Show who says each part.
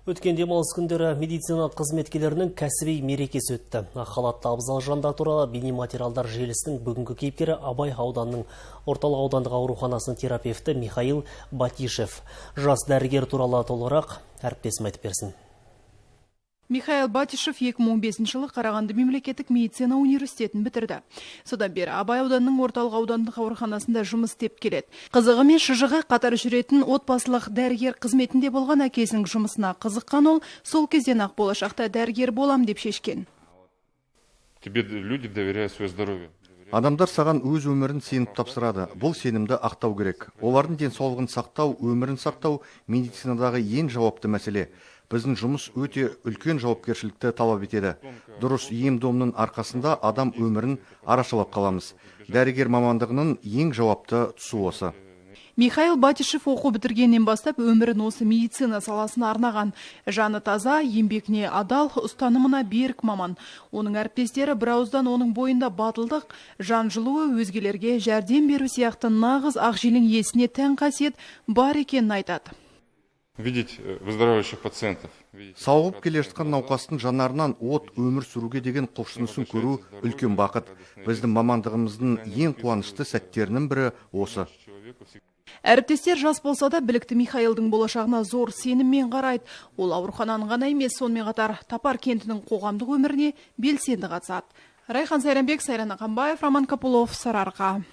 Speaker 1: Өткен демалыс күндері медицина қызметкерлерінің кәсіби мерекесі өтті. Ақ халатты абзал жандар туралы бейнематериалдар желісінің бүгінгі кейіпкері Абай ауданының орталық аудандық ауруханасының терапевті Михаил Батишев. Жас дәрігер туралы толығырақ әріптесім айтып берсін.
Speaker 2: Михаил Батишев 2015 жылы Қарағанды мемлекеттік медицина университетін бітірді. Содан бері Абай ауданының орталық аудандық ауруханасында жұмыс істеп келеді. Қызығы мен шыжығы қатар жүретін отбасылық дәрігер қызметінде болған әкесінің жұмысына қызыққан ол, сол кезден ақ болашақта дәрігер болам деп шешкен.
Speaker 3: Тебе люди доверяют свое здоровье.
Speaker 4: Адамдар саған өз өмірін сеніп тапсырады. Бұл сенімді ақтау керек. Олардың денсаулығын сақтау, өмірін сақтау медицинадағы ең жауапты мәселе. Біздің жұмыс өте үлкен жауапкершілікті талап етеді. Дұрыс ем-домның арқасында адам өмірін арашалап қаламыз. Дәрігер мамандығының ең жауапты тұсы осы.
Speaker 2: Михаил Батишев оқу бітіргеннен бастап өмірін осы медицина саласына арнаған. Жаны таза, еңбекіне адал, ұстанымына берік маман. Оның әріптестері бірауыздан оның бойында батылдық, жан жылуы, өзгелерге жәрдем беру сияқты нағыз ақжелең иесіне тән қасиет бар екенін айтады.
Speaker 3: Видеть выздоравливающих пациентов.
Speaker 4: Сауығып келе жатқан науқастың жанарынан от өмір сүруге деген құлшынысын көру үлкен бақыт. Біздің мамандығымыздың ең қуанышты сәттерінің бірі осы.
Speaker 2: Әріптестер жас болса да білікті Михаилдың болашағына зор сеніммен қарайды. Ол аурухананың ғана емес, сонымен қатар Тапар кентінің қоғамдық өміріне белсенді қатысады. Райхан Сайранбек, Сайран Ақанбаев, Роман Капулов, Сарыарқа.